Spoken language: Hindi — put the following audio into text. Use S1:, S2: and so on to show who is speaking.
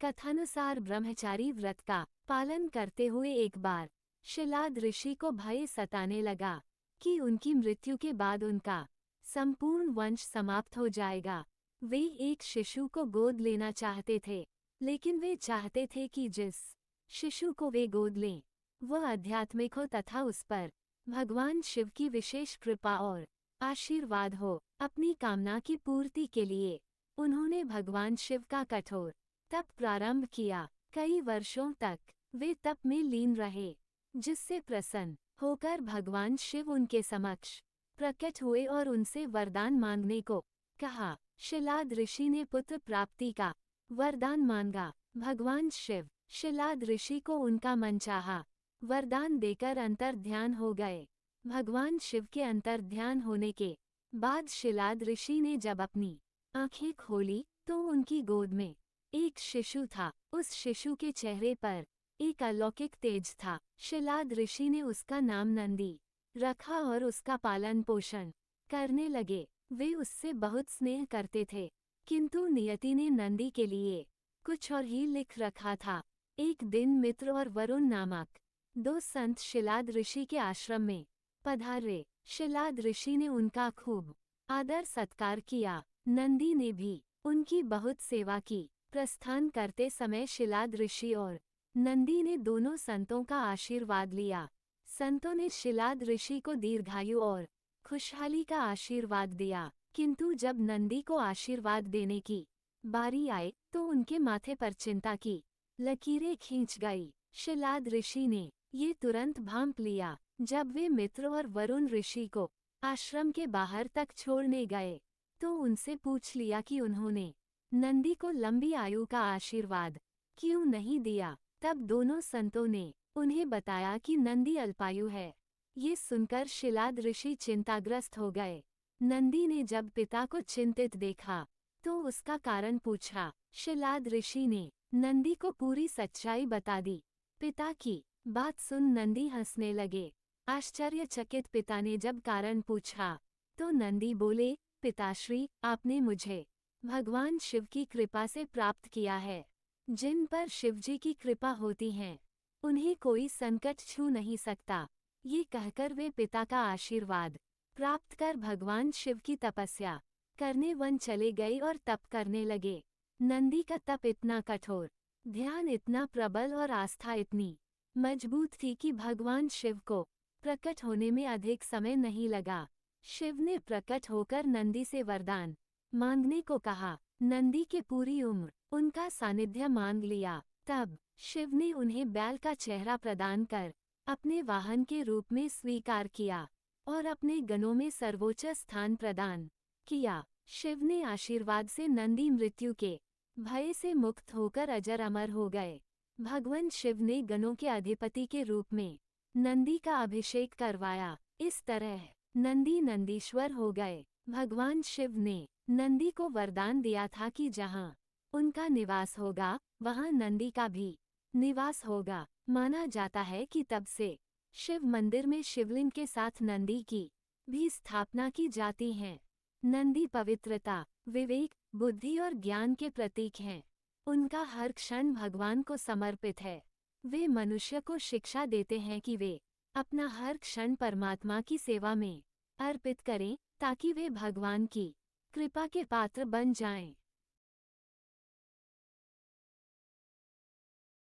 S1: कथानुसार ब्रह्मचारी व्रत का पालन करते हुए एक बार शिलाद ऋषि को भय सताने लगा कि उनकी मृत्यु के बाद उनका संपूर्ण वंश समाप्त हो जाएगा। वे एक शिशु को गोद लेना चाहते थे, लेकिन वे चाहते थे कि जिस शिशु को वे गोद लें वह आध्यात्मिक हो तथा उस पर भगवान शिव की विशेष कृपा और आशीर्वाद हो। अपनी कामना की पूर्ति के लिए उन्होंने भगवान शिव का कठोर तप प्रारंभ किया। कई वर्षों तक वे तप में लीन रहे, जिससे प्रसन्न होकर भगवान शिव उनके समक्ष प्रकट हुए और उनसे वरदान मांगने को कहा। शिलाद ऋषि ने पुत्र प्राप्ति का वरदान मांगा। भगवान शिव शिलाद ऋषि को उनका मनचाहा वरदान देकर अंतर्ध्यान हो गए। भगवान शिव के अंतर्ध्यान होने के बाद शिलाद ऋषि ने जब अपनी आंखें खोली तो उनकी गोद में एक शिशु था। उस शिशु के चेहरे पर एक अलौकिक तेज था। शिलाद ऋषि ने उसका नाम नंदी रखा और उसका पालन पोषण करने लगे। वे उससे बहुत स्नेह करते थे, किंतु नियति ने नंदी के लिए कुछ और ही लिख रखा था। एक दिन मित्र और वरुण नामक दो संत शिलाद ऋषि के आश्रम में पधारे। शिलाद ऋषि ने उनका खूब आदर सत्कार किया। नंदी ने भी उनकी बहुत सेवा की। प्रस्थान करते समय शिलाद ऋषि और नंदी ने दोनों संतों का आशीर्वाद लिया। संतों ने शिलाद ऋषि को दीर्घायु और खुशहाली का आशीर्वाद दिया, किंतु जब नंदी को आशीर्वाद देने की बारी आए तो उनके माथे पर चिंता की लकीरें खींच गई। शिलाद ऋषि ने ये तुरंत भांप लिया। जब वे मित्र और वरुण ऋषि को आश्रम के बाहर तक छोड़ने गए तो उनसे पूछ लिया कि उन्होंने नंदी को लंबी आयु का आशीर्वाद क्यों नहीं दिया। तब दोनों संतों ने उन्हें बताया कि नंदी अल्पायु है। ये सुनकर शिलाद ऋषि चिंताग्रस्त हो गए। नंदी ने जब पिता को चिंतित देखा तो उसका कारण पूछा। शिलाद ऋषि ने नंदी को पूरी सच्चाई बता दी। पिता की बात सुन नंदी हंसने लगे। आश्चर्यचकित पिता ने जब कारण पूछा तो नंदी बोले, पिताश्री, आपने मुझे भगवान शिव की कृपा से प्राप्त किया है। जिन पर शिवजी की कृपा होती है उन्हें कोई संकट छू नहीं सकता। ये कहकर वे पिता का आशीर्वाद प्राप्त कर भगवान शिव की तपस्या करने वन चले गए और तप करने लगे। नंदी का तप इतना कठोर, ध्यान इतना प्रबल और आस्था इतनी मजबूत थी कि भगवान शिव को प्रकट होने में अधिक समय नहीं लगा। शिव ने प्रकट होकर नंदी से वरदान मांगने को कहा। नंदी के पूरी उम्र उनका सानिध्य मांग लिया। तब शिव ने उन्हें बैल का चेहरा प्रदान कर अपने वाहन के रूप में स्वीकार किया और अपने गणों में सर्वोच्च स्थान प्रदान किया। शिव ने आशीर्वाद से नंदी मृत्यु के भय से मुक्त होकर अजर अमर हो गए। भगवान शिव ने गणों के अधिपति के रूप में नंदी का अभिषेक करवाया। इस तरह नंदी नंदीश्वर हो गए। भगवान शिव ने नंदी को वरदान दिया था कि जहाँ उनका निवास होगा वहाँ नंदी का भी निवास होगा। माना जाता है कि तब से शिव मंदिर में शिवलिंग के साथ नंदी की भी स्थापना की जाती है। नंदी पवित्रता, विवेक, बुद्धि और ज्ञान के प्रतीक हैं। उनका हर क्षण भगवान को समर्पित है। वे मनुष्य को शिक्षा देते हैं कि वे अपना हर क्षण परमात्मा की सेवा में अर्पित करें ताकि वे भगवान की कृपा के पात्र बन जाएं।